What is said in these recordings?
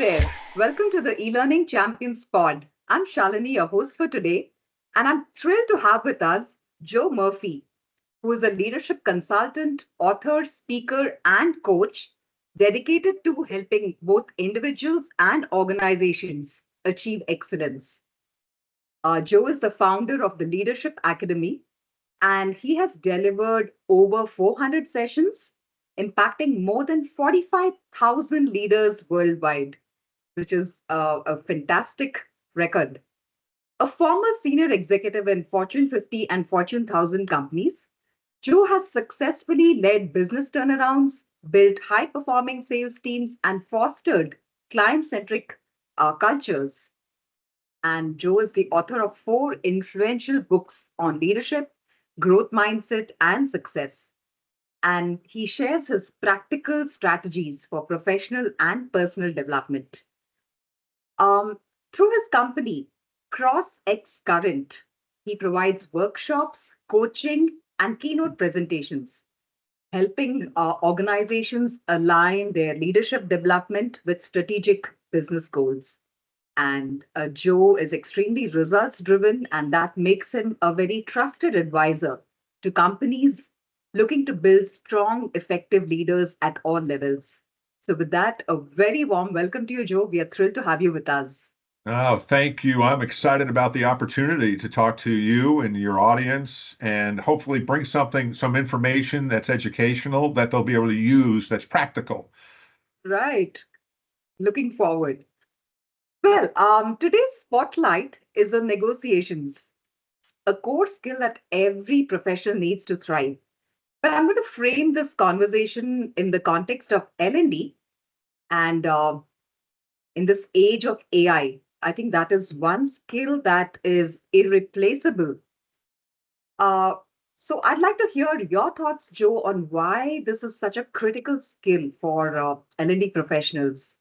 there. Welcome to the eLearning Champions Pod. I'm Shalini, your host for today, and I'm thrilled to have with us Joe Murphy, who is a leadership consultant, author, speaker, and coach dedicated to helping both individuals and organizations achieve excellence. Joe is the founder of the Leadership Academy, and he has delivered over 400 sessions, impacting more than 45,000 leaders worldwide, which is a fantastic record. A former senior executive in Fortune 50 and Fortune 1000 companies, Joe has successfully led business turnarounds, built high performing sales teams, and fostered client centric cultures. And Joe is the author of four influential books on leadership, growth mindset, and success. And he shares his practical strategies for professional and personal development. Um, Through his company, CrossX Current, he provides workshops, coaching, and keynote presentations, helping organizations align their leadership development with strategic business goals. And Joe is extremely results driven, and that makes him a very trusted advisor to companies looking to build strong, effective leaders at all levels. So, with that, a very warm welcome to you, Joe. We are thrilled to have you with us. Oh, thank you. I'm excited about the opportunity to talk to you and your audience and hopefully bring some information that's educational that they'll be able to use that's practical. Right. Looking forward. Well, today's spotlight is on negotiations, a core skill that every professional needs to thrive. But I'm going to frame this conversation in the context of L&D and in this age of AI. I think that is one skill that is irreplaceable. Uh, so I'd like to hear your thoughts, Joe, on why this is such a critical skill for L&D professionals.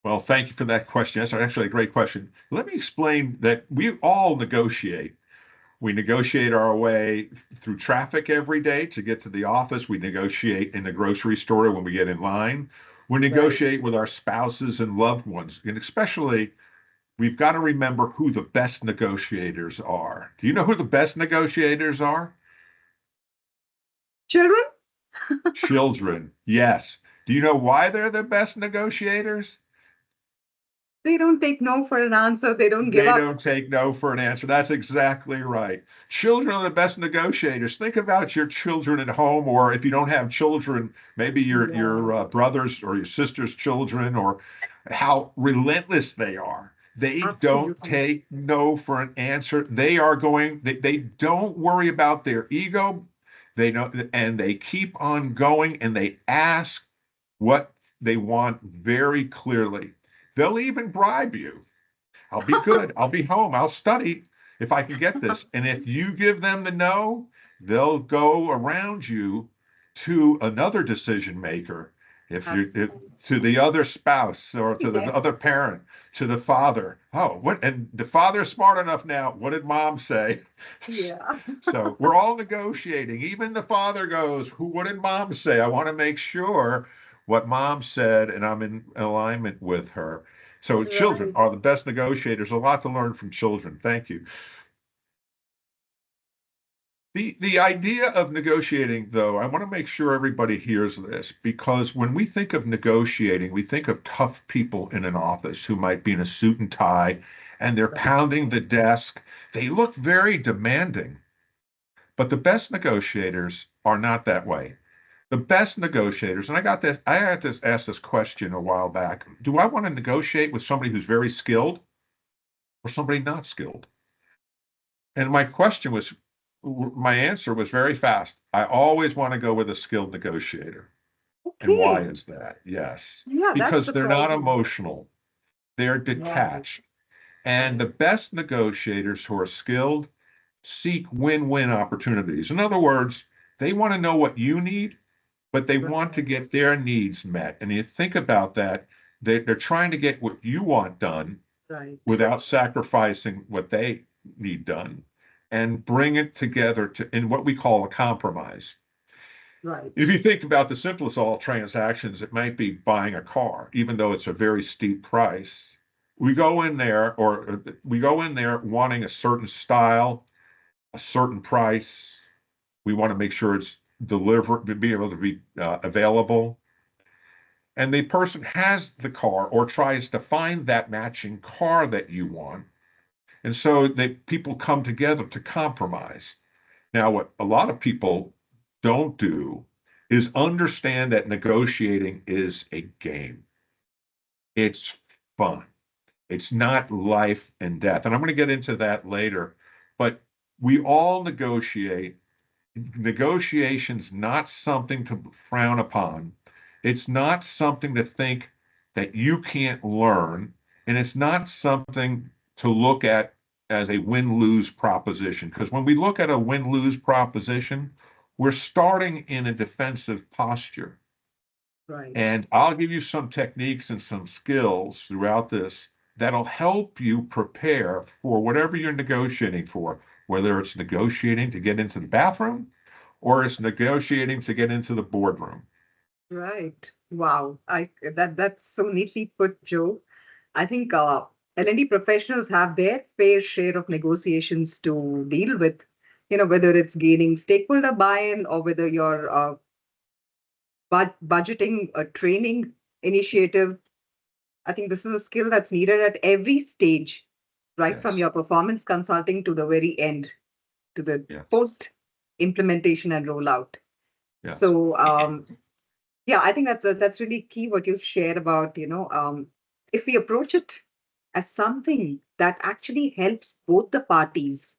Well, thank you for that question. That's actually a great question. Let me explain that we all negotiate. We negotiate our way through traffic every day to get to the office. We negotiate in the grocery store when we get in line. We Right. negotiate with our spouses and loved ones. And especially, we've got to remember who the best negotiators are. Do you know who the best negotiators are? Children, Children. Yes. Do you know why they're the best negotiators? they don't take no for an answer, they don't give They up. don't take no for an answer. That's exactly right. Children are the best negotiators. Think about your children at home, or if you don't have children, maybe your Yeah, brothers or your sister's children, or how relentless they are. They don't absolutely. take no for an answer. They don't worry about their ego. They know, and they keep on going, and they ask what they want very clearly. They'll even bribe you. I'll be good. I'll be home. I'll study if I can get this. And if you give them the no, they'll go around you to another decision maker. If Absolutely. to the other spouse or to the Yes. other parent, to the father. Oh, what? And the father's smart enough now. What did mom say? Yeah. So we're all negotiating. Even the father goes, "Who? What did mom say? I want to make sure what mom said, and I'm in alignment with her." So children Right. are the best negotiators. A lot to learn from children. Thank you. The idea of negotiating, though, I want to make sure everybody hears this because when we think of negotiating, we think of tough people in an office who might be in a suit and tie and they're Right. pounding the desk. They look very demanding, but the best negotiators are not that way. The best negotiators, and I had to ask this question a while back. Do I want to negotiate with somebody who's very skilled or somebody not skilled? And my answer was very fast. I always want to go with a skilled negotiator. And why Okay. is that? Yes, Yeah, that's because they're not surprising. emotional, they're Right. detached. And Right. the best negotiators who are skilled seek win win opportunities. In other words, they want to know what you need, but they want to Right. get their needs met. And you think about that, they're trying to get what you want done Right. without sacrificing what they need done and bring it together to in what we call a compromise. Right. If you think about the simplest of all transactions, it might be buying a car, even though it's a very steep price. We go in there wanting a certain style, a certain price. We want to make sure it's delivered, to be able to be available. And the person has the car or tries to find that matching car that you want. And so people come together to compromise. Now, what a lot of people don't do is understand that negotiating is a game. It's fun. It's not life and death. And I'm going to get into that later. But we all negotiate. Negotiation's not something to frown upon. It's not something to think that you can't learn. And it's not something to look at as a win-lose proposition. Because when we look at a win-lose proposition, we're starting in a defensive posture. Right. And I'll give you some techniques and some skills throughout this that'll help you prepare for whatever you're negotiating for, whether it's negotiating to get into the bathroom or it's negotiating to get into the boardroom. Right. Wow. That's so neatly put, Joe. I think L&D professionals have their fair share of negotiations to deal with, whether it's gaining stakeholder buy-in or whether you're budgeting a training initiative. I think this is a skill that's needed at every stage, right from Yes, your performance consulting to the very end, to the yes, post implementation and rollout. yes, So, yeah, I think that's really key what you shared about, if we approach it as something that actually helps both the parties,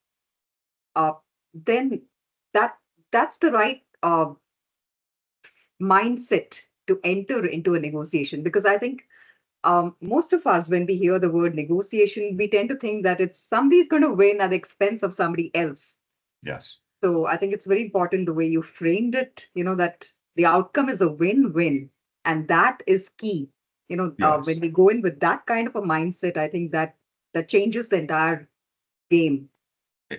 uh, then that that's the right mindset to enter into a negotiation. Because I think most of us, when we hear the word negotiation, we tend to think that it's somebody's going to win at the expense of somebody else. yes, So I think it's very important the way you framed it, that the outcome is a win-win. And that is key. When yes. we go in with that kind of a mindset, I think that changes the entire game.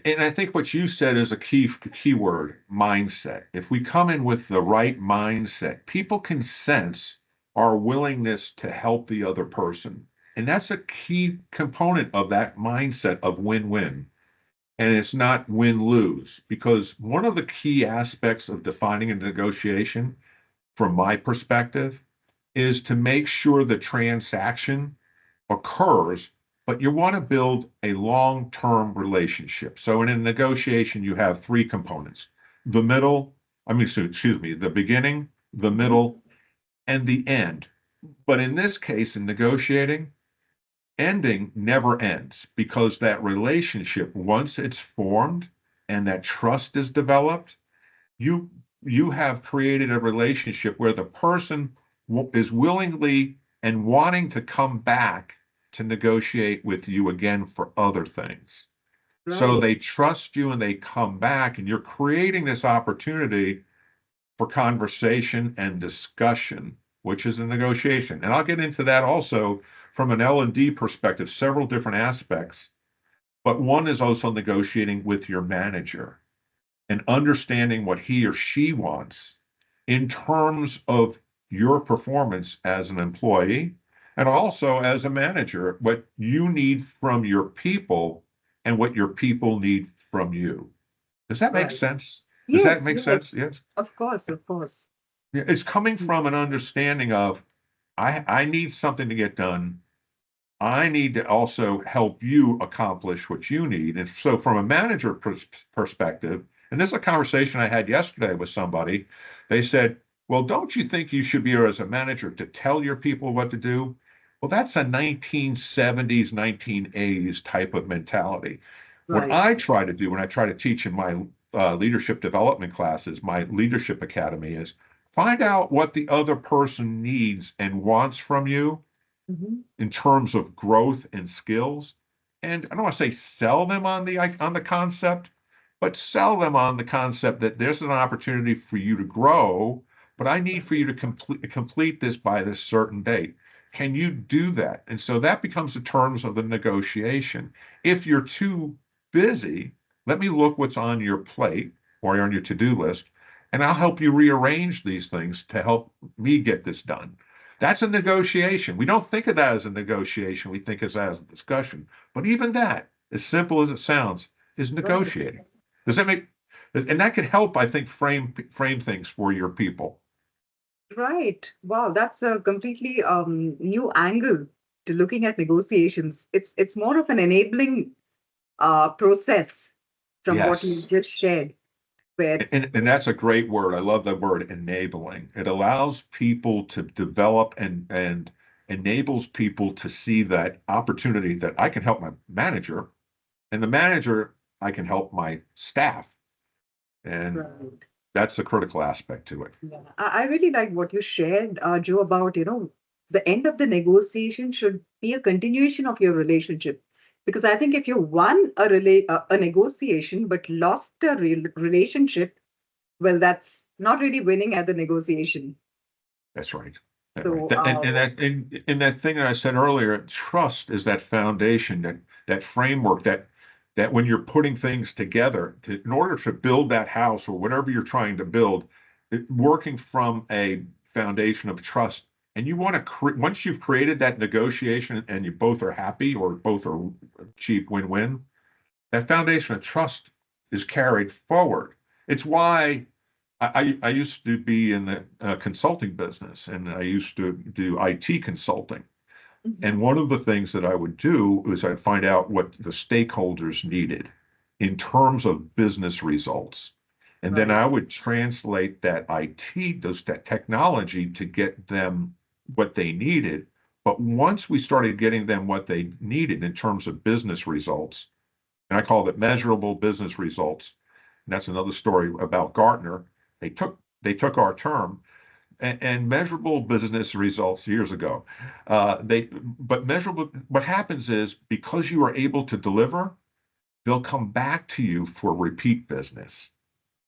And I think what you said is a key word, mindset. If we come in with the right mindset, people can sense our willingness to help the other person. And that's a key component of that mindset of win-win. And it's not win-lose, because one of the key aspects of defining a negotiation, from my perspective, is to make sure the transaction occurs, but you want to build a long-term relationship. So in a negotiation, you have three components: the middle, excuse me, the beginning, the Mhm. middle, and the end. But in this case, in negotiating, ending never ends, because that relationship, once it's formed and that trust is developed, you you have created a relationship where the person is willingly and wanting to come back to negotiate with you again for other things. So Right. they trust you and they come back, and you're creating this opportunity for conversation and discussion, which is a negotiation. And I'll get into that also from an L&D perspective, several different aspects. But one is also negotiating with your manager and understanding what he or she wants in terms of your performance as an employee and also as a manager, what you need from your people and what your people need from you. Does that make Right. sense? Does that Yes, make sense? yes. Yes. Of course, of course. Yeah, it's coming Mm. from an understanding of I need something to get done. I need to also help you accomplish what you need. And so, from a manager perspective, and this is a conversation I had yesterday with somebody, they said, well, don't you think you should be here as a manager to tell your people what to do? Well, that's a 1970s, 1980s type of mentality. What Right. I try to do when I try to teach in my leadership development classes, my leadership academy, is find out what the other person needs and wants from you Mhm. in terms of growth and skills. And I don't want to say sell them on the concept, but sell them on the concept that there's an opportunity for you to grow, but I need for you to complete this by this certain date. Can you do that? And so that becomes the terms of the negotiation. If you're too busy, let me look what's on your plate or on your to-do list. and I'll help you rearrange these things to help me get this done. That's a negotiation. We don't think of that as a negotiation. We think of that as a discussion. But even that, as simple as it sounds, is Right. negotiating. Does that make, and that can help, I think, frame things for your people. Right. Wow, that's a completely new angle to looking at negotiations. It's more of an enabling process from what you Yes. just shared, where And that's a great word. I love that word, enabling. It allows people to develop and enables people to see that opportunity that I can help my manager, and the manager, I can help my staff. And right. that's the critical aspect to it. Yeah, I really like what you shared, Joe, about, the end of the negotiation should be a continuation of your relationship. Because I think if you won a negotiation but lost a relationship, well, that's not really winning at the negotiation. That's right. That's right. So, In that thing that I said earlier, trust is that foundation, that framework, that when you're putting things together in order to build that house or whatever you're trying to build, working from a foundation of trust. And you want to once you've created that negotiation and you both are happy or both are achieved win-win, that foundation of trust is carried forward. It's why I used to be in the consulting business, and I used to do IT consulting. mhm, And one of the things that I would do was I'd find out what the stakeholders needed in terms of business results. And then right, I would translate that IT, that technology to get them what they needed. But once we started getting them what they needed in terms of business results, and I call it measurable business results, and that's another story about Gartner. They took our term and measurable business results years ago. But measurable. What happens is because you are able to deliver, they'll come back to you for repeat business,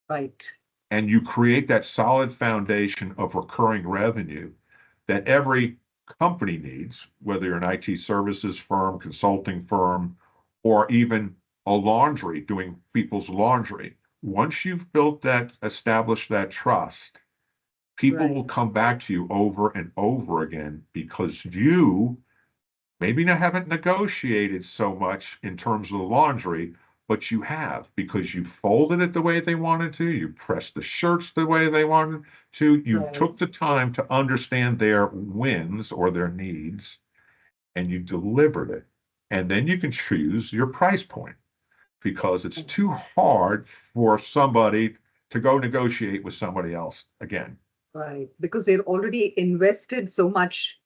right, and you create that solid foundation of recurring revenue that every company needs, whether you're an IT services firm, consulting firm, or even a laundry doing people's laundry. Once you've built that, established that trust, people right, will come back to you over and over again because you maybe not haven't negotiated so much in terms of the laundry, but you have because you folded it the way they wanted to, you pressed the shirts the way they wanted to, you right, took the time to understand their wins or their needs, and you delivered it. And then you can choose your price point because it's too hard for somebody to go negotiate with somebody else again. right. Because they've already invested so much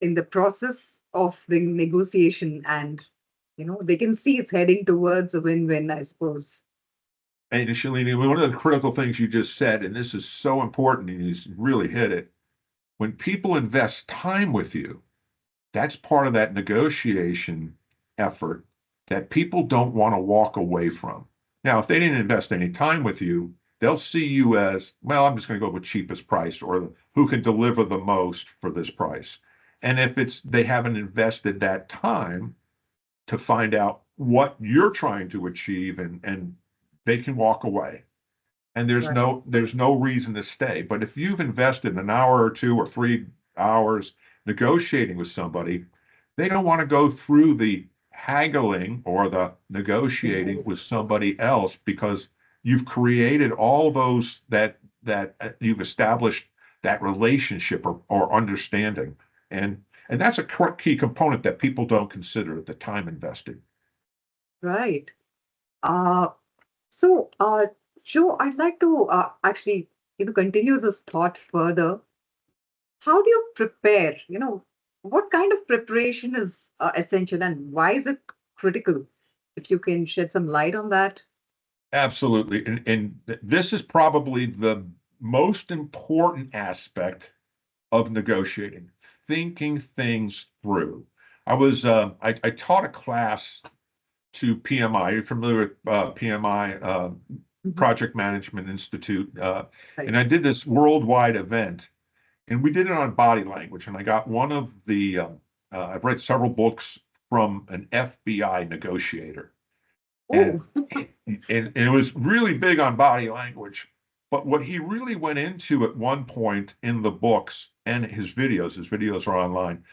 in the process of the negotiation, and they can see it's heading towards a win-win, I suppose. And Shalini, one of the critical things you just said, and this is so important, and you really hit it. When people invest time with you, that's part of that negotiation effort that people don't want to walk away from. Now, if they didn't invest any time with you, they'll see you as, well, I'm just going to go with cheapest price or who can deliver the most for this price. And if it's they haven't invested that time to find out what you're trying to achieve and they can walk away and there's Right, no reason to stay. But if you've invested an hour or 2 or 3 hours negotiating with somebody, they don't want to go through the haggling or the negotiating right, with somebody else because you've created all those that you've established that relationship or understanding. And that's a key component that people don't consider the time invested. right. Uh, so, Joe, I'd like to actually, continue this thought further. How do you prepare? What kind of preparation is essential, and why is it critical? If you can shed some light on that. Absolutely. And this is probably the most important aspect of negotiating, thinking things through. I taught a class to PMI. You're familiar with PMI, Mhm. Project Management Institute. Right. And I did this worldwide event, and we did it on body language. And I got one of I've read several books from an FBI negotiator. And, Oh, and it was really big on body language. But what he really went into at one point in the books and his videos are online.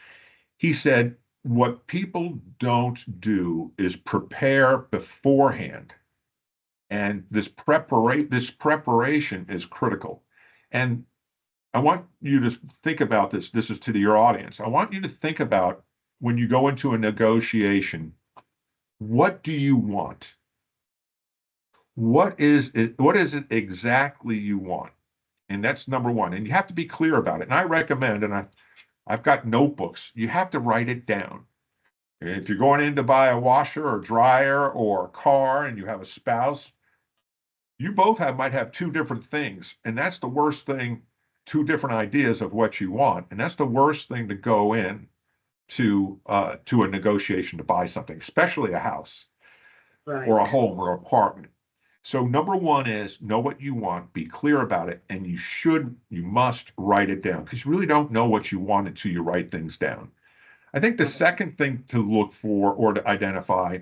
He said, what people don't do is prepare beforehand. And this preparation is critical. And I want you to think about this. This is to your audience. I want you to think about when you go into a negotiation, what do you want? What is it exactly you want? And that's number one. And you have to be clear about it. And I recommend, I've got notebooks. You have to write it down. If you're going in to buy a washer or dryer or a car and you have a spouse, you both might have two different things. And that's the worst thing, two different ideas of what you want. And that's the worst thing to go in to a negotiation to buy something, especially a house or a Right. home or apartment. So number one is know what you want, be clear about it, and you must write it down because you really don't know what you want until you write things down. I think the Right. second thing to look for or to identify,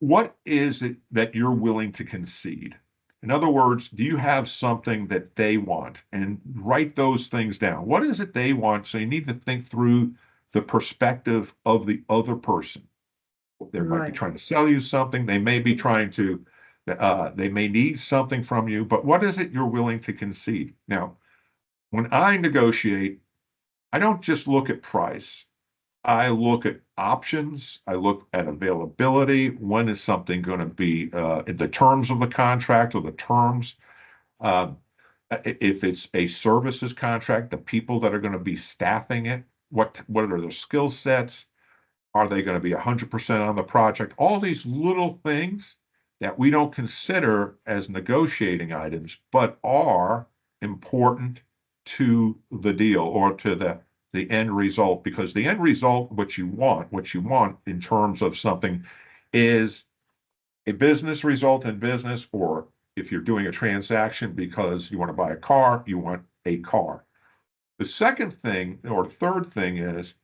what is it that you're willing to concede? In other words, do you have something that they want? And write those things down. What is it they want? So you need to think through the perspective of the other person. They might be Right. trying to sell you something. They may be trying to, they may need something from you, but what is it you're willing to concede? Now, when I negotiate, I don't just look at price. I look at options. I look at availability. When is something going to be in the terms of the contract or the terms? Uh, if it's a services contract, the people that are going to be staffing it, what are their skill sets? Are they going to be 100% on the project? All these little things that we don't consider as negotiating items, but are important to the deal or to the end result, because the end result, what you want in terms of something is a business result in business, or if you're doing a transaction because you want to buy a car, you want a car. The second thing or third thing is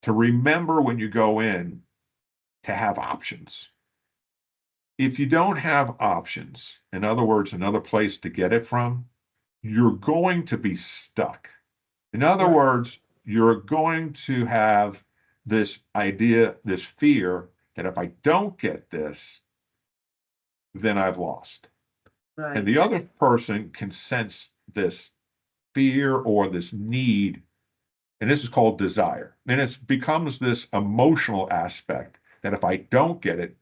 to remember when you go in to have options. If you don't have options, in other words, another place to get it from, you're going to be stuck. In other Right. words, you're going to have this idea, this fear that if I don't get this, then I've lost. And the Right. other person can sense this fear or this need, and this is called desire. And it becomes this emotional aspect that if I don't get it,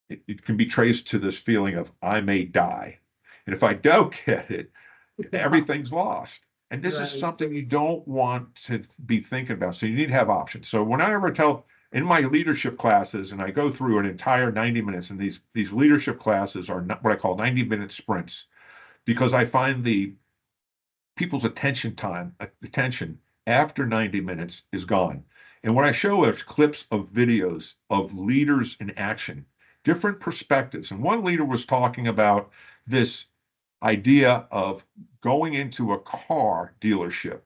it can be traced to this feeling of I may die. And if I don't get it, Yeah. everything's lost. And this is Right. something you don't want to be thinking about. So you need to have options. So when I ever tell in my leadership classes, and I go through an entire 90 minutes, and these leadership classes are not what I call 90-minute sprints, because I find the people's attention after 90 minutes is gone. And what I show is clips of videos of leaders in action, different perspectives. And one leader was talking about this idea of going into a car dealership.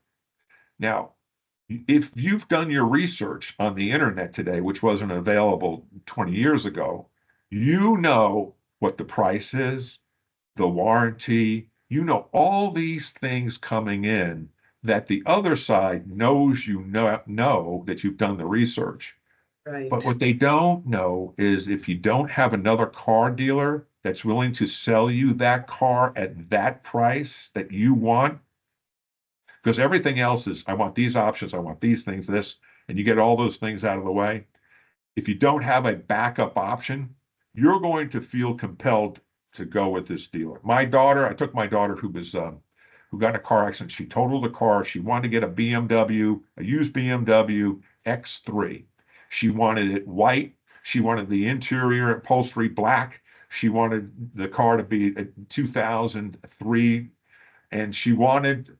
Now, if you've done your research on the internet today, which wasn't available 20 years ago, you know what the price is, the warranty, all these things coming in that the other side knows know that you've done the research. But Right. what they don't know is if you don't have another car dealer that's willing to sell you that car at that price that you want, because everything else is, I want these options, I want these things, this, and you get all those things out of the way. If you don't have a backup option, you're going to feel compelled to go with this dealer. I took my daughter who got in a car accident. She totaled the car. She wanted to get a BMW, a used BMW X3. She wanted it white. She wanted the interior upholstery black. She wanted the car to be a 2003, and she wanted,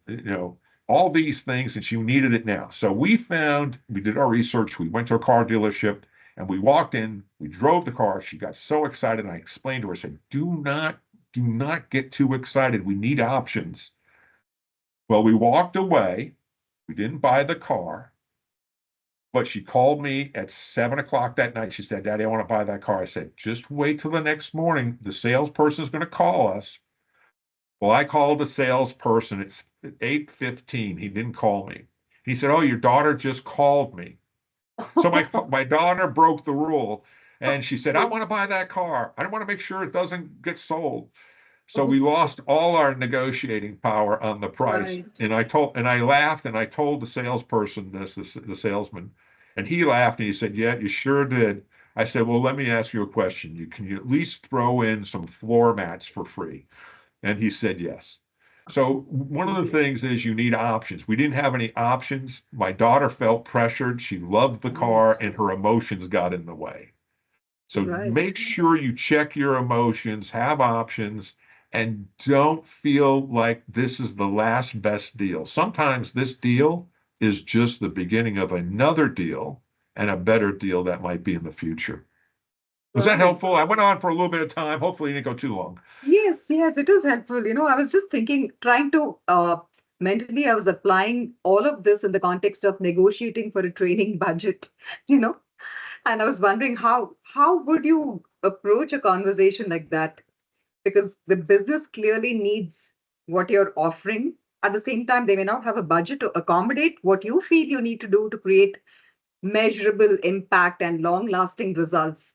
all these things, and she needed it now. So we did our research. We went to a car dealership, and we walked in. We drove the car. She got so excited, and I explained to her, I said, do not get too excited. We need options. Well, we walked away. We didn't buy the car, but she called me at 7 o'clock that night. She said, Daddy, I want to buy that car. I said, just wait till the next morning. The salesperson is going to call us. Well, I called the salesperson. It's 8:15. He didn't call me. He said, "Oh, your daughter just called me." So my daughter broke the rule, and she said, "I Okay. want to buy that car. I want to make sure it doesn't get sold." So we Okay. lost all our negotiating power on the price. Right. And I laughed and I told the salesperson this, the salesman, and he laughed and he said, "Yeah, you sure did." I said, "Well, let me ask you a question. Can you at least throw in some floor mats for free?" And he said, "Yes." So one of the Okay. things is you need options. We didn't have any options. My daughter felt pressured. She loved the car Right. and her emotions got in the way. So Right. make sure you check your emotions, have options, and don't feel like this is the last best deal. Sometimes this deal is just the beginning of another deal and a better deal that might be in the future. Was that Right. helpful? I went on for a little bit of time. Hopefully, it didn't go too long. Yes, yes, it is helpful. I was just thinking, trying to mentally, I was applying all of this in the context of negotiating for a training budget, you know, and I was wondering how would you approach a conversation like that? Because the business clearly needs what you're offering. At the same time, they may not have a budget to accommodate what you feel you need to do to create measurable impact and long-lasting results.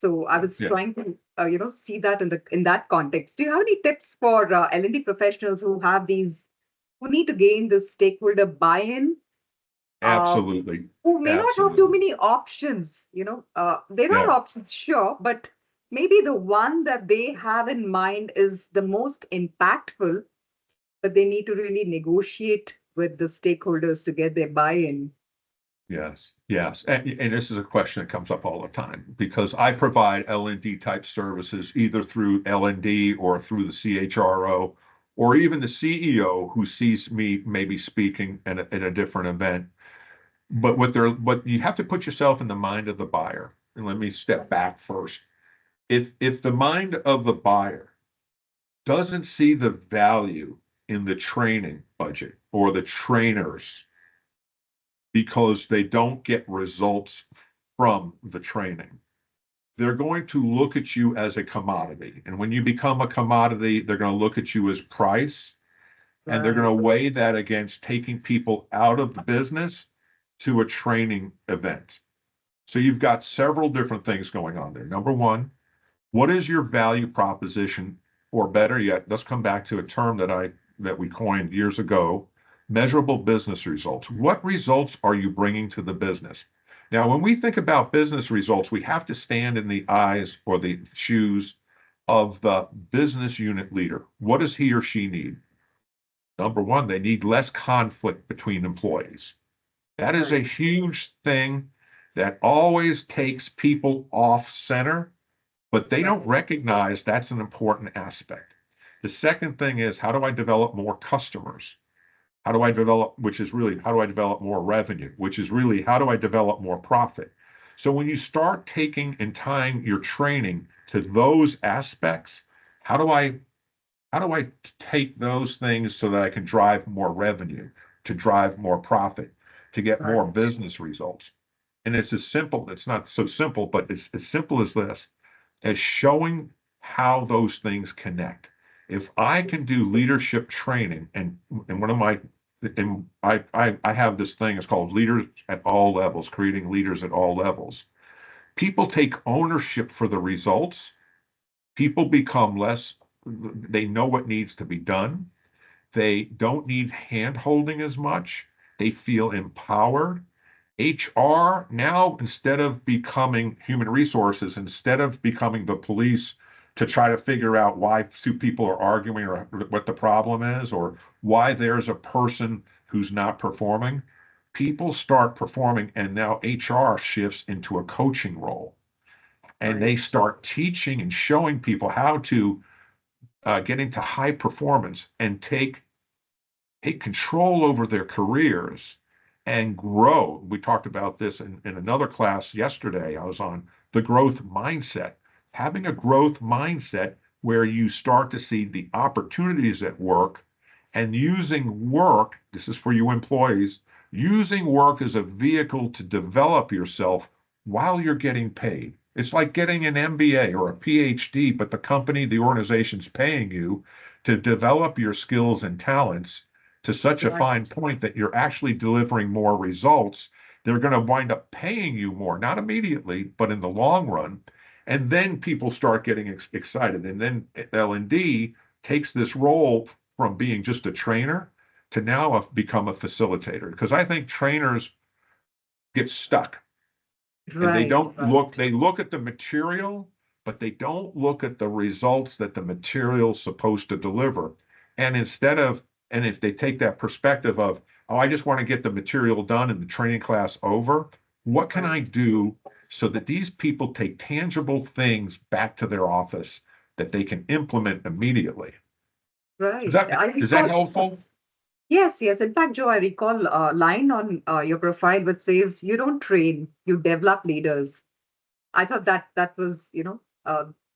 So I was Yeah, trying to, see that in that context. Do you have any tips for L&D professionals who need to gain this stakeholder buy-in, uh, absolutely. who may not have too Absolutely. many options? There are Yeah. options, sure, but maybe the one that they have in mind is the most impactful, but they need to really negotiate with the stakeholders to get their buy-in. Yes, yes. And this is a question that comes up all the time because I provide L&D type services either through L&D or through the CHRO or even the CEO who sees me maybe speaking at a different event. But you have to put yourself in the mind of the buyer. And let me step back first. If the mind of the buyer doesn't see the value in the training budget or the trainers because they don't get results from the training, they're going to look at you as a commodity. And when you become a commodity, they're going to look at you as price and they're going Right, to weigh that against taking people out of the business to a training event. So you've got several different things going on there. Number one, what is your value proposition? Or better yet, let's come back to a term that we coined years ago, measurable business results. What results are you bringing to the business? Now, when we think about business results, we have to stand in the eyes or the shoes of the business unit leader. What does he or she need? Number one, they need less conflict between employees. That is a right, huge thing that always takes people off center, but they don't right, recognize that's an important aspect. The second thing is, how do I develop more customers? How do I develop, which is really, how do I develop more revenue? Which is really, how do I develop more profit? So when you start taking and tying your training to those aspects, how do I how do I take those things so that I can drive more revenue, to drive more profit, to get more right, business results? And it's as simple, it's not so simple, but it's as simple as this, as showing how those things connect. If I can do leadership training and one of my and I have this thing, it's called leaders at all levels, creating leaders at all levels. People take ownership for the results. People become less, they know what needs to be done. They don't need hand holding as much. They feel empowered. HR now, instead of becoming human resources, instead of becoming the police to try to figure out why two people are arguing or what the problem is or why there's a person who's not performing, people start performing and now HR shifts into a coaching role and they right, start teaching and showing people how to get into high performance and take control over their careers and grow. We talked about this in another class yesterday. I was on the growth mindset. Having a growth mindset where you start to see the opportunities at work and using work, this is for you employees, using work as a vehicle to develop yourself while you're getting paid. It's like getting an MBA or a PhD, but the company, the organization's paying you to develop your skills and talents to such a Right. fine point that you're actually delivering more results. They're going to wind up paying you more, not immediately, but in the long run. And then people start getting excited. And then L&D takes this role from being just a trainer to now become a facilitator. Because I think trainers get stuck and they Right. don't look, they look at the material, but they don't look at the results that the material's supposed to deliver. And instead of, and if they take that perspective of, oh, I just want to get the material done and the training class over, what can I Right. do so that these people take tangible things back to their office that they can implement immediately? Is Right. that I is that recall. helpful? Yes. Yes, yes. In fact, Joe, I recall a line on your profile which says, "You don't train, you develop leaders." I thought that was,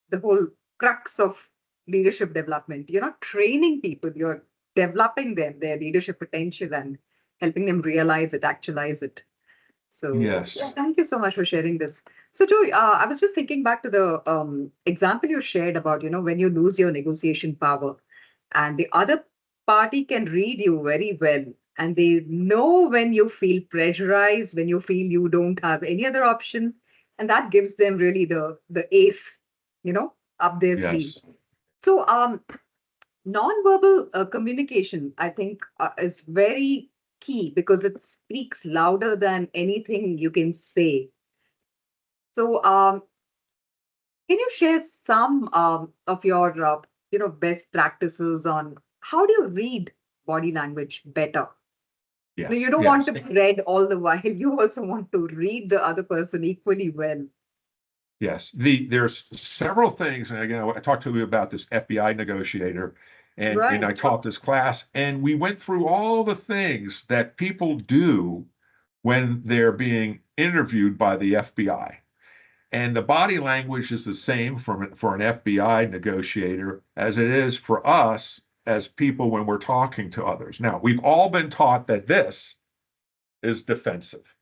the whole crux of leadership development. You're not training people, you're developing them, their leadership potential, and helping them realize it, actualize it. So, yeah, Yes. thank you so much for sharing this. So, Joy, I was just thinking back to the example you shared about, when you lose your negotiation power and the other party can read you very well and they know when you feel pressurized, when you feel you don't have any other option, and that gives them really the ace, up their sleeve. Yes. So, nonverbal communication, I think, is very key because it speaks louder than anything you can say. So, can you share some of your, best practices on how do you read body language better? You Yes. don't want Yes. to be read all the while. You also want to read the other person equally well. Yes, there's several things, and again, I talked to you about this FBI negotiator, and I Right. taught this class, and we went through all the things that people do when they're being interviewed by the FBI. And the body language is the same for an FBI negotiator as it is for us as people when we're talking to others. Now, we've all been taught that this is defensive.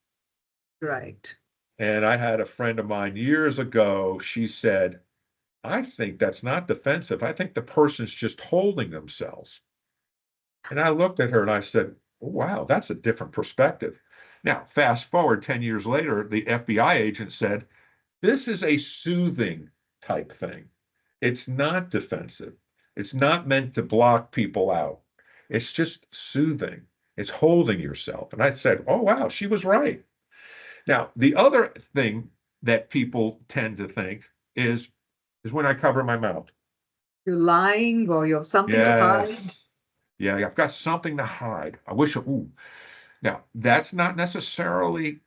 Right. And I had a friend of mine years ago, she said, I think that's not defensive. I think the person's just holding themselves. And I looked at her and I said, oh, wow, that's a different perspective. Now, fast forward 10 years later, the FBI agent said, this is a soothing type thing. It's not defensive. It's not meant to block people out. It's just soothing. It's holding yourself. And I said, oh, wow, she was right. Now, the other thing that people tend to think is when I cover my mouth. You're lying or you have something to hide. Yes. Yeah, I've got something to hide. I wish, ooh. Now, that's not necessarily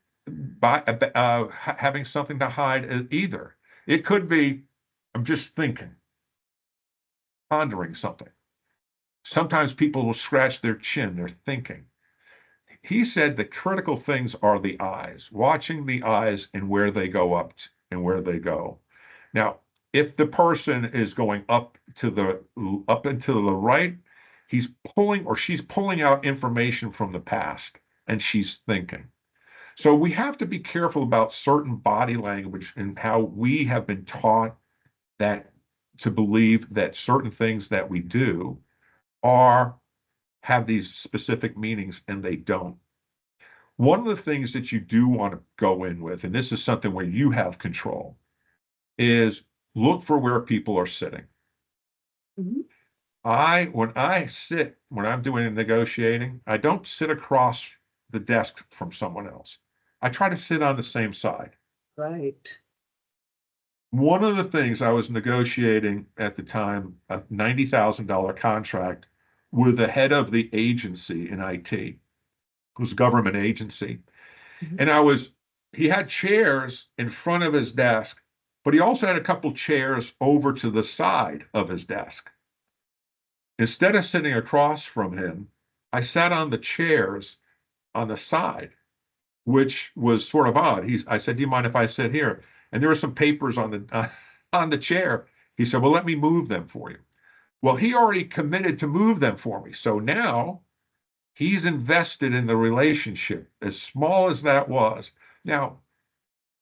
having something to hide either. It could be, I'm just thinking, pondering something. Sometimes people will scratch their chin, they're thinking. He said the critical things are the eyes, watching the eyes and where they go up and where they go. Now, if the person is going up and to the right, he's pulling or she's pulling out information from the past and she's thinking. So we have to be careful about certain body language and how we have been taught that to believe that certain things that we do are have these specific meanings and they don't. One of the things that you do want to go in with, and this is something where you have control, is look for where people are sitting. Mhm. When I'm doing negotiating, I don't sit across the desk from someone else. I try to sit on the same side. Right. One of the things I was negotiating at the time, a $90,000 contract with the head of the agency in IT. It was a government agency. Mhm. And he had chairs in front of his desk, but he also had a couple chairs over to the side of his desk. Instead of sitting across from him, I sat on the chairs on the side, which was sort of odd. I said, "Do you mind if I sit here?" And there were some papers on the on the chair. He said, "Well, let me move them for you." Well, he already committed to move them for me. So now he's invested in the relationship, as small as that was. Now,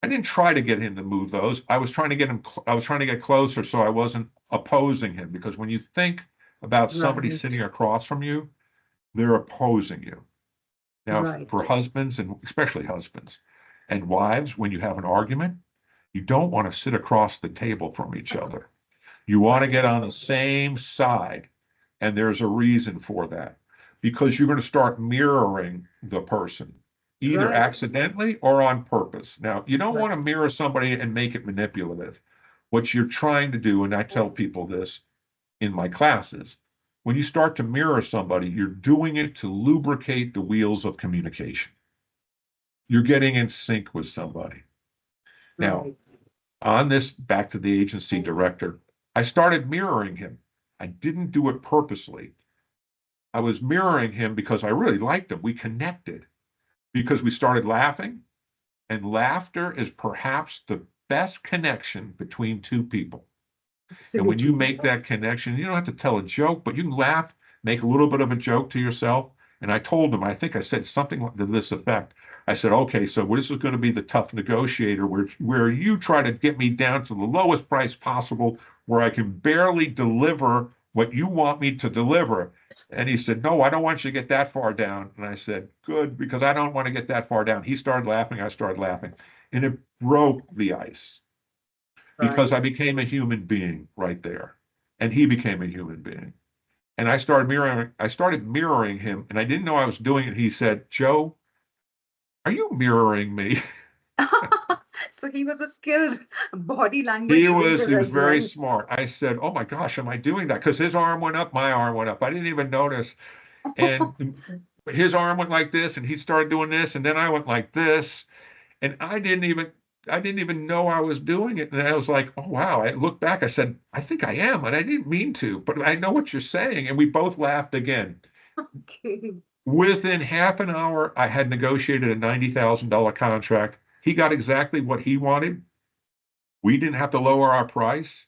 I didn't try to get him to move those. I was trying to get closer so I wasn't opposing him because when you think about somebody Right. sitting across from you, they're opposing you. Now, for Right. husbands, and especially husbands and wives, when you have an argument, you don't want to sit across the table from each other. You want to Right. get on the same side. And there's a reason for that because you're going to start mirroring the person, either Right. accidentally or on purpose. Now, you don't want to Right. mirror somebody and make it manipulative. What you're trying to do, and I tell people this in my classes, when you start to mirror somebody, you're doing it to lubricate the wheels of communication. You're getting in sync with somebody. Now, Right. on this, back to the agency director, I started mirroring him. I didn't do it purposely. I was mirroring him because I really liked him. We connected because we started laughing, and laughter is perhaps the best connection between two people. And when you Absolutely. make that connection, you don't have to tell a joke, but you can laugh, make a little bit of a joke to yourself. And I told him, I think I said something to this effect. I said, okay, so this is going to be the tough negotiator where you try to get me down to the lowest price possible, where I can barely deliver what you want me to deliver. And he said, no, I don't want you to get that far down. And I said, good, because I don't want to get that far down. He started laughing. I started laughing. And it broke the ice because Right. I became a human being right there. And he became a human being. And I started mirroring him, and I didn't know I was doing it. He said, Joe, are you mirroring me? So he was a skilled body He language was reader he was as very well. smart. I said, oh my gosh, am I doing that? Because his arm went up, my arm went up. I didn't even notice. And his arm went like this, and he started doing this, and then I went like this. And I didn't even know I was doing it. And I was like, oh wow. I looked back, I said, I think I am, and I didn't mean to, but I know what you're saying. And we both laughed again. Okay. Within half an hour, I had negotiated a $90,000 contract. He got exactly what he wanted. We didn't have to lower our price.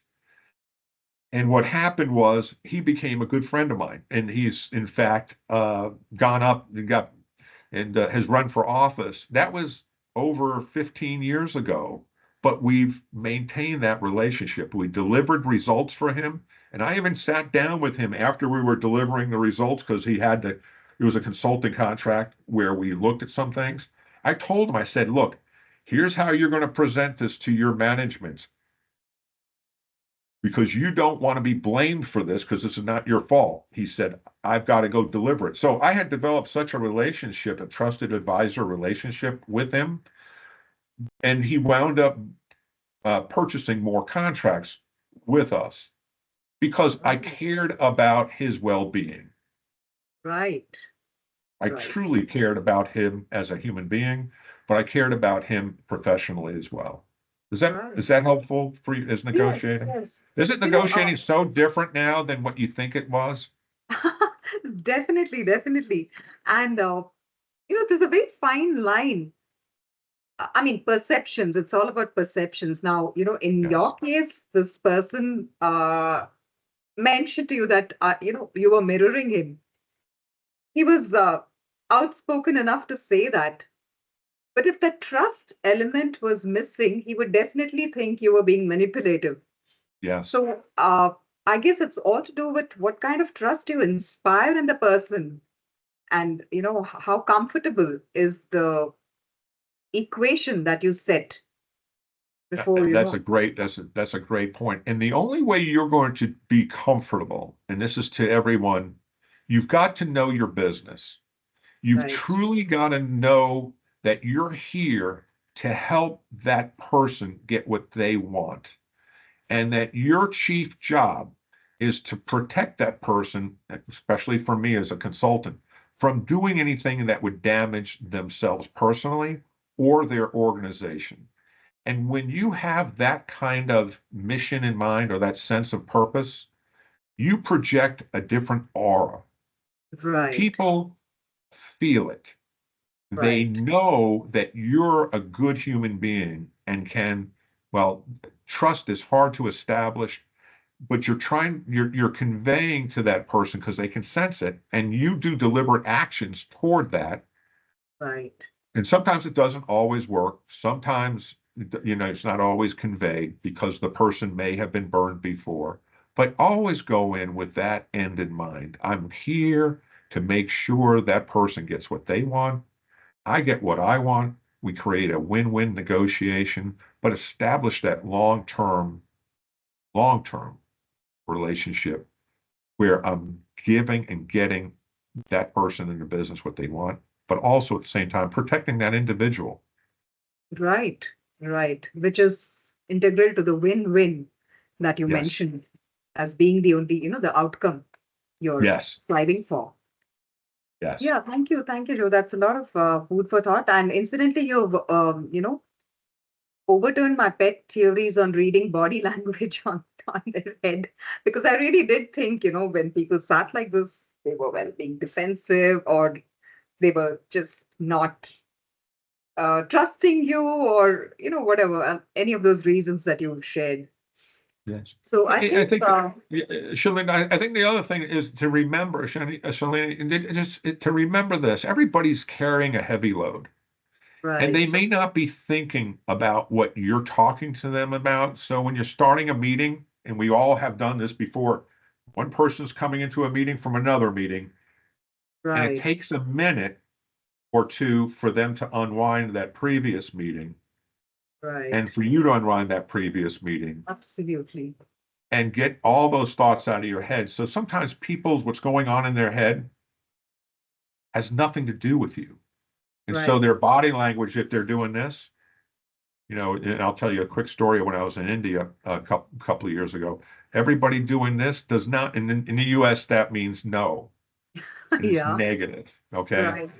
And what happened was he became a good friend of mine. And he's, in fact, gone up and has run for office. That was over 15 years ago, but we've maintained that relationship. We delivered results for him. And I even sat down with him after we were delivering the results because it was a consulting contract where we looked at some things. I told him, I said, look, here's how you're going to present this to your management because you don't want to be blamed for this because this is not your fault. He said, I've got to go deliver it. So I had developed such a relationship, a trusted advisor relationship with him. And he wound up purchasing more contracts with us because I Right. cared about his well being. Right. I Right. truly cared about him as a human being, but I cared about him professionally as well. Is that Right. is that helpful for you as Yes. negotiating? Yes. Is it You know, negotiating so different now than what you think it was? definitely, definitely. And, there's a very fine line. I mean, perceptions. It's all about perceptions. Now, in Yes. your case, this person mentioned to you that, you were mirroring him. He was outspoken enough to say that. But if the trust element was missing, he would definitely think you were being manipulative. Yes. So I guess it's all to do with what kind of trust you inspire in the person, and how comfortable is the equation that you set before That's a great point. And the only way you're going to be comfortable, and this is to everyone, you've got to know your business. You've Right. truly got to know that you're here to help that person get what they want, and that your chief job is to protect that person, especially for me as a consultant, from doing anything that would damage themselves personally or their organization. And when you have that kind of mission in mind or that sense of purpose, you project a different aura. Right. People feel it. They Right. know that you're a good human being and well, trust is hard to establish, but you're conveying to that person because they can sense it, and you do deliberate actions toward that. Right. And sometimes it doesn't always work. Sometimes, it's not always conveyed because the person may have been burned before. But always go in with that end in mind. I'm here to make sure that person gets what they want. I get what I want. We create a win-win negotiation, but establish that long-term relationship where I'm giving and getting that person in the business what they want, but also at the same time protecting that individual. Right, right. Which is integral to the win-win that you Yes, mentioned as being the only, the outcome you're yes, striving for. yes. Yeah, thank you, Joe. That's a lot of food for thought. And incidentally, you've overturned my pet theories on reading body language on their head, because I really did think, when people sat like this, they were well being defensive, or they were just not trusting you, or whatever, any of those reasons that you shared. Yes. So I I think, think, Shalene, I think the other thing is to remember, Shalene, just to remember this. Everybody's carrying a heavy load, and they right, may not be thinking about what you're talking to them about. So when you're starting a meeting, and we all have done this before, one person's coming into a meeting from another meeting, and it right, takes a minute or two for them to unwind that previous meeting and right, for you to unwind that previous meeting absolutely, and get all those thoughts out of your head. So sometimes people's what's going on in their head has nothing to do with you. And so right. their body language, if they're doing this, and I'll tell you a quick story. When I was in India a couple of years ago, everybody doing this does not, in the US, that means no. It is Yeah, negative. Okay. right.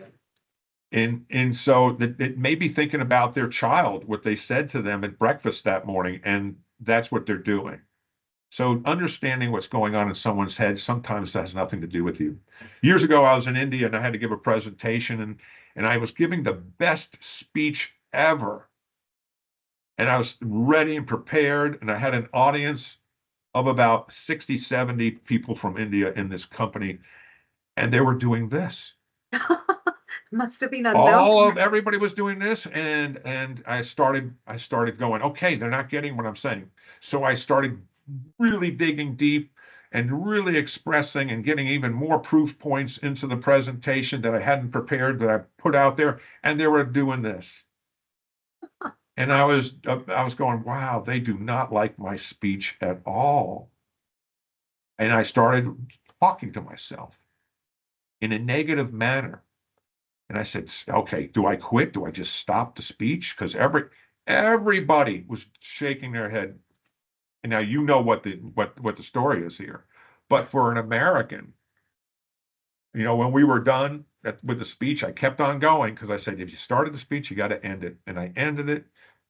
And so that it may be thinking about their child, what they said to them at breakfast that morning, and that's what they're doing. So understanding what's going on in someone's head sometimes has nothing to do with you. Years ago, I was in India and I had to give a presentation, and I was giving the best speech ever. And I was ready and prepared, and I had an audience of about 60, 70 people from India in this company, and they were doing this. Must have been a nerve. All of everybody was doing this, and I started going, okay, they're not getting what I'm saying. So I started really digging deep and really expressing and getting even more proof points into the presentation that I hadn't prepared, that I put out there, and they were doing this. And I was going, wow, they do not like my speech at all. And I started talking to myself in a negative manner. And I said, okay, do I quit? Do I just stop the speech? Because everybody was shaking their head. And now you know what the story is here. But for an American, when we were done with the speech, I kept on going because I said, if you started the speech, you got to end it. And I ended it.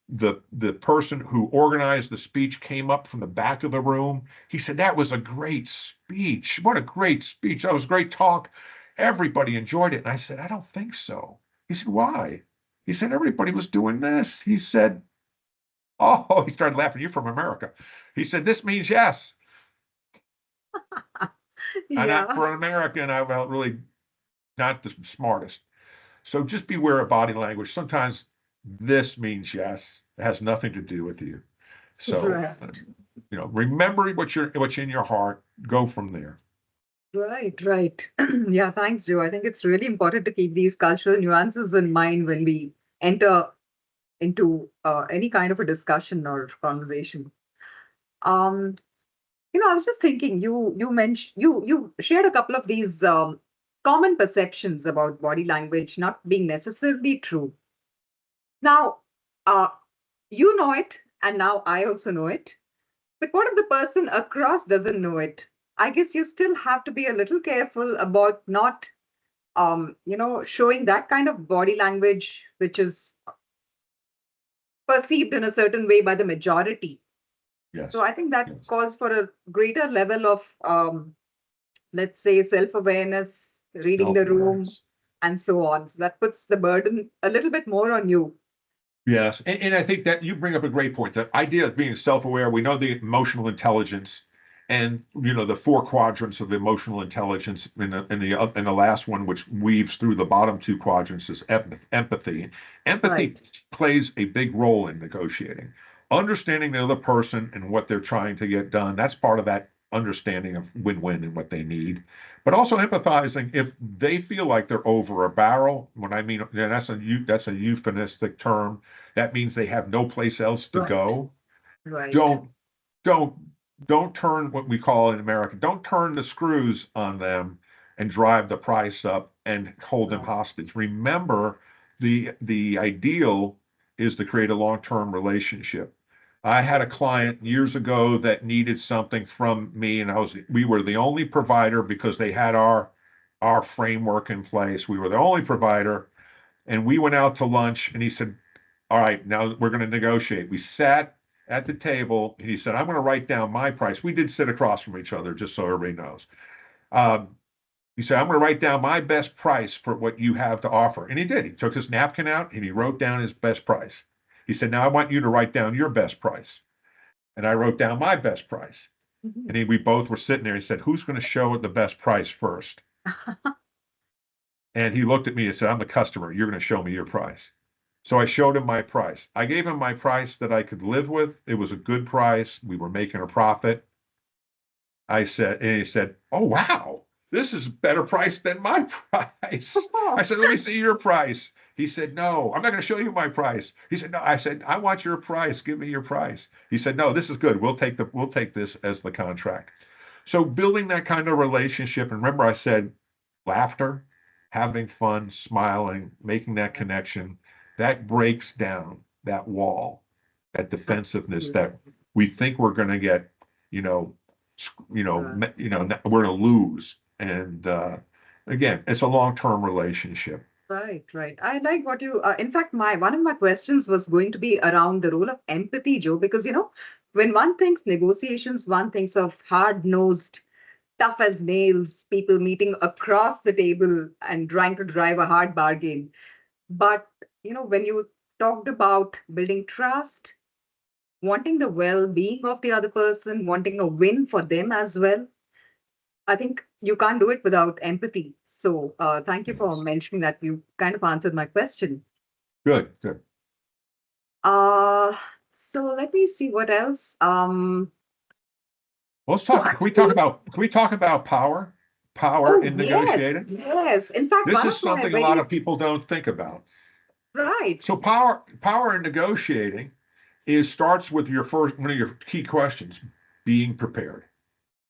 The person who organized the speech came up from the back of the room. He said, that was a great speech. What a great speech. That was a great talk. Everybody enjoyed it. And I said, I don't think so. He said, why? He said, everybody was doing this. He said, oh, he started laughing. You're from America. He said, this means yes. And Yeah, for an American, I felt really not the smartest. So just beware of body language. Sometimes this means yes. It has nothing to do with you. So, right, remember what's in your heart. Go from there. right, right. Yeah, thanks, Joe. I think it's really important to keep these cultural nuances in mind when we enter into any kind of a discussion or conversation. Um, I was just thinking, you mentioned you shared a couple of these common perceptions about body language not being necessarily true. Now, uh, you know it, and now I also know it. But what if the person across doesn't know it? I guess you still have to be a little careful about not, showing that kind of body language which is perceived in a certain way by the majority. So Yes. I think that Yes. calls for a greater level of, let's say, self-awareness, reading the room, Self-awareness. and so on. So that puts the burden a little bit more on you. Yes. And I think that you bring up a great point. The idea of being self-aware, we know the emotional intelligence and the four quadrants of emotional intelligence in the last one, which weaves through the bottom two quadrants, is empathy. Empathy Right. plays a big role in negotiating. Understanding the other person and what they're trying to get done, that's part of that understanding of win-win and what they need, but also empathizing if they feel like they're over a barrel. When I mean, and that's a euphemistic term. That means they have no place else to Right. go. Right. Don't don't don't turn what we call in America, don't turn the screws on them and drive the price up and hold them Right. hostage. Remember, the ideal is to create a long-term relationship. I had a client years ago that needed something from me, and we were the only provider because they had our framework in place. We were the only provider, and we went out to lunch, and he said, all right, now we're going to negotiate. We sat at the table, and he said, I'm going to write down my price. We did sit across from each other, just so everybody knows. Um, he said, I'm going to write down my best price for what you have to offer. And he did. He took his napkin out and he wrote down his best price. He said, now I want you to write down your best price. And I wrote down my best price. Mhm. And we both were sitting there. He said, who's going to show the best price first? And he looked at me and said, I'm the customer. You're going to show me your price. So I showed him my price. I gave him my price that I could live with. It was a good price. We were making a profit. And he said, oh, wow, this is a better price than my price. I said, let me see your price. He said, no, I'm not going to show you my price. He said, no. I said, I want your price. Give me your price. He said, no, this is good. We'll take this as the contract. So building that kind of relationship. And remember, I said laughter, having fun, smiling, making that connection, that breaks down that wall, that defensiveness that Absolutely. we think we're going to get, you know, Right. we're going to lose. And again, it's a long-term relationship. Right, right. I like what you, in fact, my one of my questions was going to be around the role of empathy, Joe, because when one thinks negotiations, one thinks of hard-nosed, tough as nails, people meeting across the table and trying to drive a hard bargain. But when you talked about building trust, wanting the well-being of the other person, wanting a win for them as well, I think you can't do it without empathy. So thank you for mentioning that. You kind of answered my question. Good, good. Uh, so let me see what else. Well, let's So talk. actually, Can we talk about power? Power oh in yes, negotiating. yes. In fact, This one is of my something a lot very of people don't think about. right, So power in negotiating is starts with your first one of your key questions, being prepared.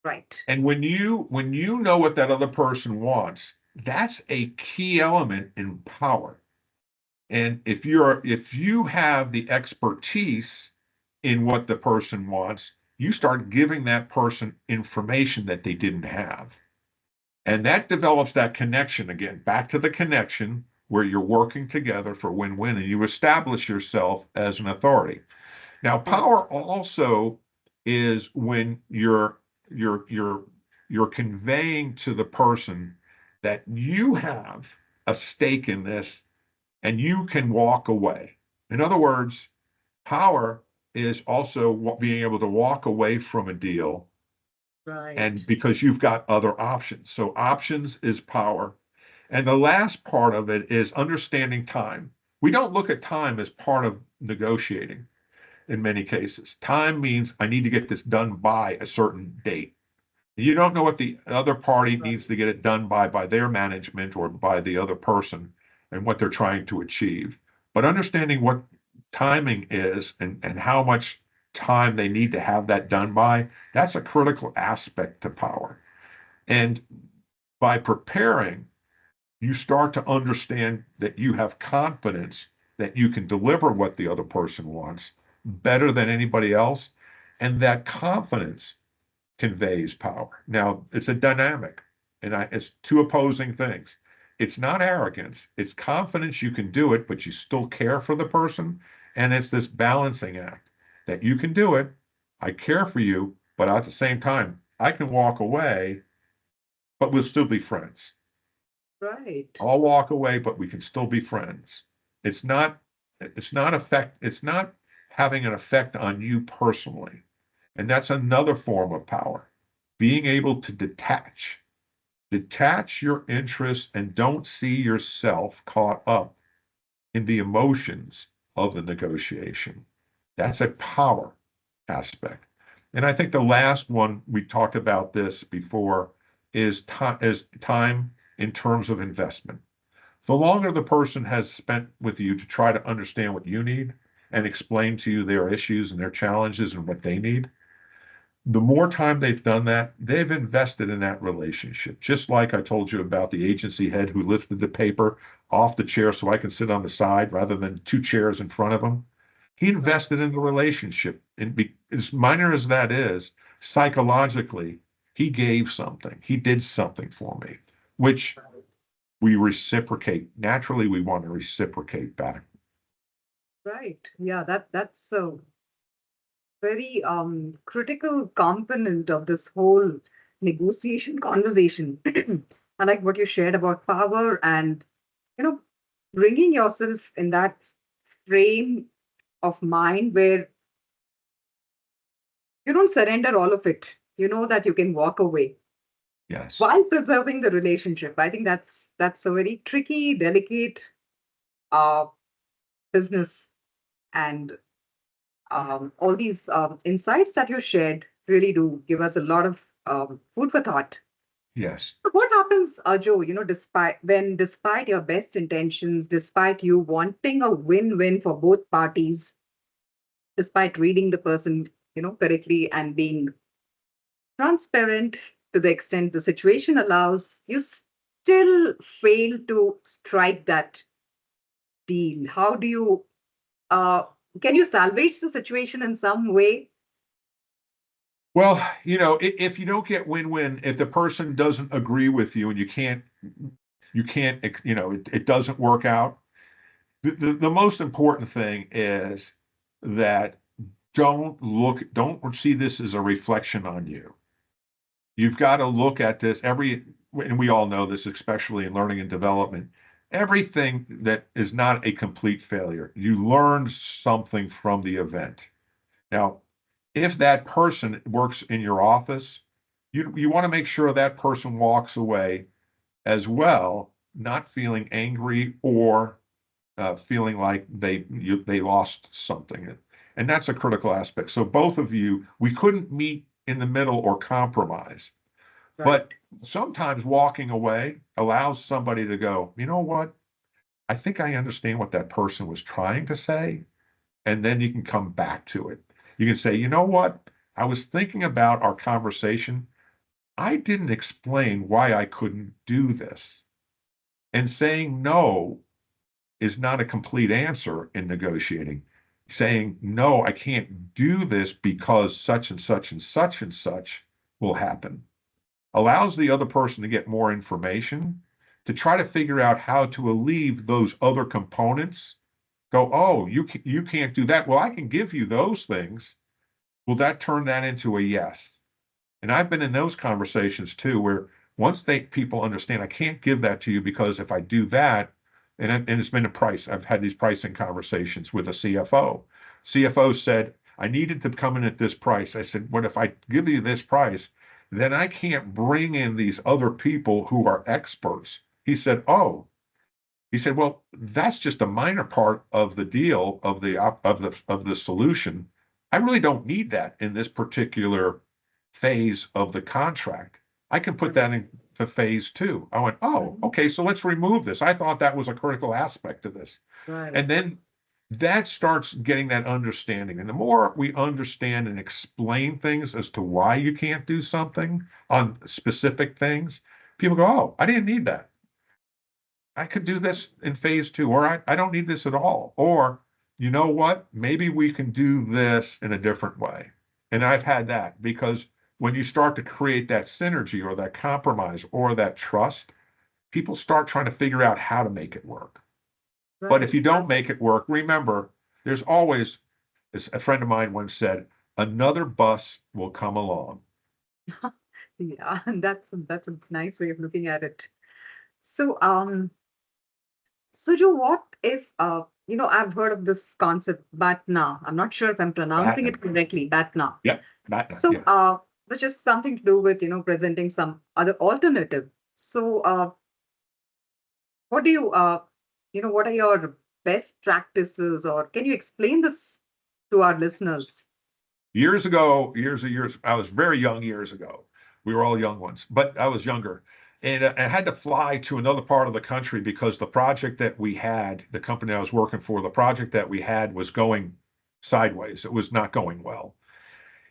right, And when you know what that other person wants, that's a key element in power. And if you have the expertise in what the person wants, you start giving that person information that they didn't have. And that develops that connection again, back to the connection where you're working together for win-win and you establish yourself as an authority. Now, right, power also is when you're conveying to the person that you have a stake in this and you can walk away. In other words, power is also being able to walk away from a deal right, and because you've got other options. So options is power. And the last part of it is understanding time. We don't look at time as part of negotiating in many cases. Time means I need to get this done by a certain date. You don't know what the other party right, needs to get it done by their management or by the other person and what they're trying to achieve. But understanding what timing is and how much time they need to have that done by, that's a critical aspect to power. And by preparing, you start to understand that you have confidence that you can deliver what the other person wants better than anybody else. And that confidence conveys power. Now, it's a dynamic, and it's two opposing things. It's not arrogance, it's confidence you can do it, but you still care for the person. And it's this balancing act that you can do it. I care for you, but at the same time, I can walk away, but we'll still be friends. right, I'll walk away, but we can still be friends. It's not, it's not having an effect on you personally. And that's another form of power. Being able to detach your interests and don't see yourself caught up in the emotions of the negotiation. That's a power aspect. And I think the last one, we talked about this before, is time in terms of investment. The longer the person has spent with you to try to understand what you need and explain to you their issues and their challenges and what they need, the more time they've done that, they've invested in that relationship. Just like I told you about the agency head who lifted the paper off the chair so I can sit on the side rather than two chairs in front of him. He invested in the relationship. And as minor as that is, psychologically, he gave something. He did something for me, which we reciprocate. Naturally, we want to reciprocate back. Right. Yeah, that's a very critical component of this whole negotiation conversation. I like what you shared about power and, you know, bringing yourself in that frame of mind where you don't surrender all of it. You know that you can walk away Yes. while preserving the relationship. I think that's a very tricky, delicate uh, business, and all these insights that you shared really do give us a lot of food for thought. Yes. So what happens, Joe? Despite your best intentions, despite you wanting a win-win for both parties, despite reading the person, correctly and being transparent to the extent the situation allows, you still fail to strike that deal. How do you? Uh, can you salvage the situation in some way? Well, if you don't get win-win, if the person doesn't agree with you and you can't, it doesn't work out. The most important thing is that don't see this as a reflection on you. You've got to look at this and we all know this, especially in learning and development. Everything that is not a complete failure, you learned something from the event. Now, if that person works in your office, you want to make sure that person walks away as well, not feeling angry or feeling like they lost something. And that's a critical aspect. So both of you, we couldn't meet in the middle or compromise. Right. But sometimes walking away allows somebody to go, you know what? I think I understand what that person was trying to say. And then you can come back to it. You can say, you know what? I was thinking about our conversation. I didn't explain why I couldn't do this. And saying no is not a complete answer in negotiating. Saying, no, I can't do this because such and such and such and such will happen, allows the other person to get more information to try to figure out how to alleviate those other components. Go, oh, you can't do that. Well, I can give you those things. Will that turn that into a yes? And I've been in those conversations too, where once people understand, I can't give that to you because if I do that, and it's been a price. I've had these pricing conversations with a CFO. CFO said, I needed to come in at this price. I said, what if I give you this price? Then I can't bring in these other people who are experts. He said, oh, he said, well, that's just a minor part of the deal of the solution. I really don't need that in this particular phase of the contract. I can put that into phase two. I went, oh, Mhm. okay, so let's remove this. I thought that was a critical aspect of this. Right. And then that starts getting that understanding. And the more we understand and explain things as to why you can't do something on specific things, people go, oh, I didn't need that. I could do this in phase two, or I don't need this at all. Or, you know what? Maybe we can do this in a different way. And I've had that because when you start to create that synergy or that compromise or that trust, people start trying to figure out how to make it work. But if Right. you don't make it work, remember, there's always, as a friend of mine once said, another bus will come along. Yeah, that's a nice way of looking at it. So, Joe, what if I've heard of this concept BATNA. I'm not sure if I'm pronouncing BATNA. it correctly, BATNA. Yep, BATNA. So, Yes. which is something to do with, presenting some other alternative. So, what do what are your best practices, or can you explain this to our listeners? Years ago, years, I was very young years ago. We were all young ones, but I was younger. And I had to fly to another part of the country because the project that we had, the company I was working for, the project that we had was going sideways. It was not going well.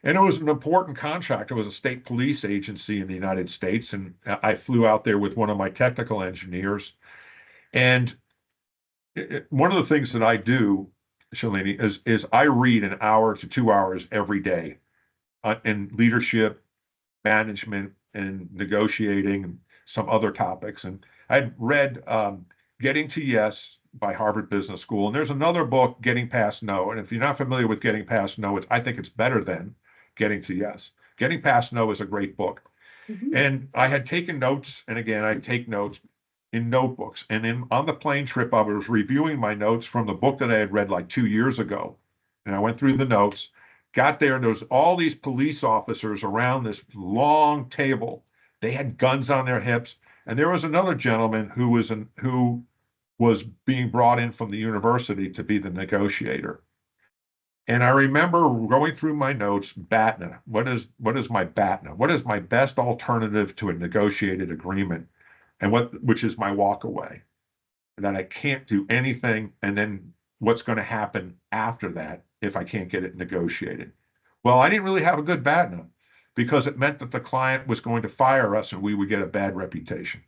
And it was an important contract. It was a state police agency in the United States. And I flew out there with one of my technical engineers. And one of the things that I do, Shalini, is I read an hour to 2 hours every day in leadership, management, and negotiating, and some other topics. And I read Getting to Yes by Harvard Business School. And there's another book, Getting Past No. And if you're not familiar with Getting Past No, I think it's better than Getting to Yes. Getting Past No is a great book. Mhm. And I had taken notes, and again, I take notes in notebooks. And then on the plane trip, I was reviewing my notes from the book that I had read like 2 years ago. And I went through the notes, got there, and there was all these police officers around this long table. They had guns on their hips. And there was another gentleman who was being brought in from the university to be the negotiator. And I remember going through my notes, BATNA. What is my BATNA? What is my best alternative to a negotiated agreement? And which is my walk away. And that I can't do anything. And then what's going to happen after that if I can't get it negotiated? Well, I didn't really have a good BATNA because it meant that the client was going to fire us and we would get a bad reputation.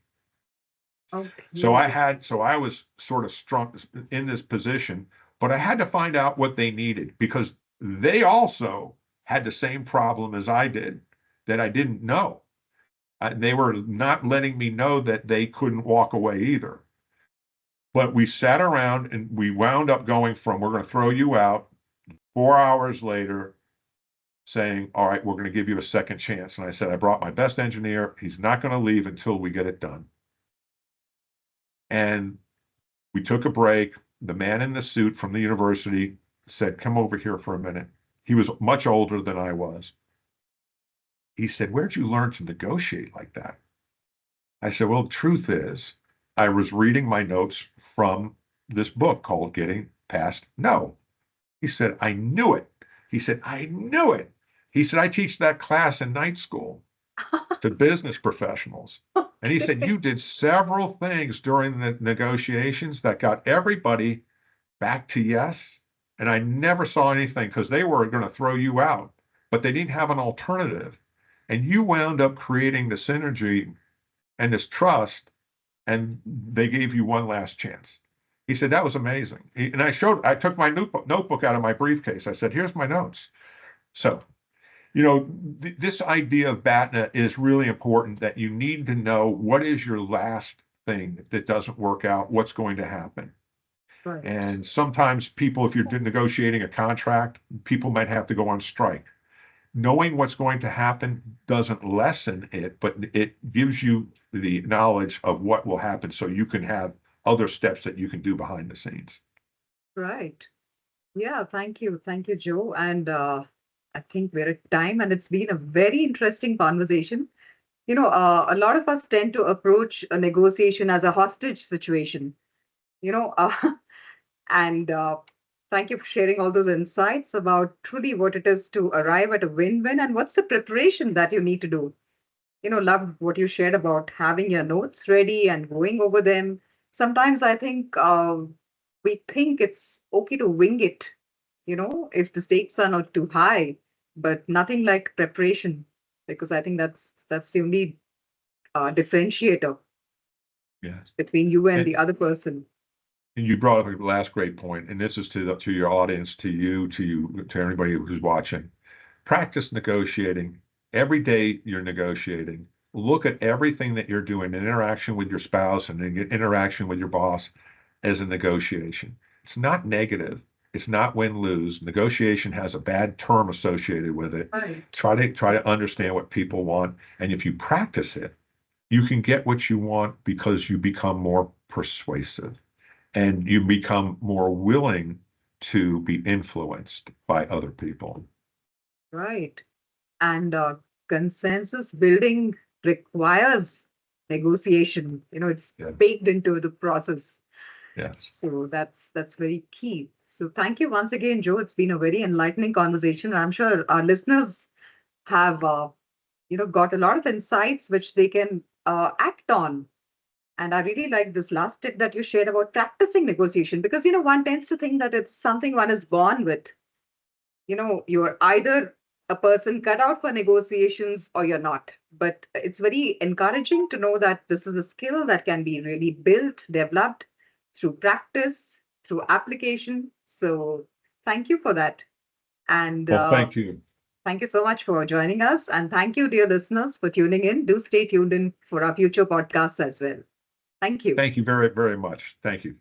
Okay. So I was sort of strong in this position, but I had to find out what they needed because they also had the same problem as I did that I didn't know. They were not letting me know that they couldn't walk away either. But we sat around and we wound up going from, we're going to throw you out, 4 hours later, saying, all right, we're going to give you a second chance. And I said, I brought my best engineer. He's not going to leave until we get it done. And we took a break. The man in the suit from the university said, come over here for a minute. He was much older than I was. He said, where'd you learn to negotiate like that? I said, well, the truth is, I was reading my notes from this book called Getting Past No. He said, I knew it. He said, I knew it. He said, I teach that class in night school to business professionals. And he said, you did several things during the negotiations that got everybody back to yes. And I never saw anything because they were going to throw you out, but they didn't have an alternative. And you wound up creating the synergy and this trust, and they gave you one last chance. He said, that was amazing. And I took my notebook out of my briefcase. I said, here's my notes. So, this idea of BATNA is really important, that you need to know what is your last thing that doesn't work out, what's going to happen. Right. And sometimes people, if you're negotiating a contract, people might have to go on strike. Knowing what's going to happen doesn't lessen it, but it gives you the knowledge of what will happen so you can have other steps that you can do behind the scenes. Right. Yeah, thank you. Thank you, Joe. And I think we're at time, and it's been a very interesting conversation. A lot of us tend to approach a negotiation as a hostage situation, you know, and thank you for sharing all those insights about truly what it is to arrive at a win-win and what's the preparation that you need to do. Love what you shared about having your notes ready and going over them. Sometimes I think we think it's okay to wing it, if the stakes are not too high, but nothing like preparation, because I think that's the only differentiator Yes. between you and And, the other person. and you brought up a last great point, and this is to your audience, to everybody who's watching. Practice negotiating. Every day you're negotiating. Look at everything that you're doing in interaction with your spouse and in interaction with your boss as a negotiation. It's not negative. It's not win-lose. Negotiation has a bad term associated with it. Right. Try to understand what people want. And if you practice it, you can get what you want because you become more persuasive and you become more willing to be influenced by other people. Right. And consensus building requires negotiation. It's Yeah. baked into the process. Yes. So that's very key. So thank you once again, Joe. It's been a very enlightening conversation. I'm sure our listeners have, got a lot of insights which they can act on. And I really like this last tip that you shared about practicing negotiation because, one tends to think that it's something one is born with. You're either a person cut out for negotiations or you're not. But it's very encouraging to know that this is a skill that can be really built, developed through practice, through application. So thank you for that. And Well, thank you. thank you so much for joining us. And thank you, dear listeners, for tuning in. Do stay tuned in for our future podcasts as well. Thank you. Thank you very, very much. Thank you.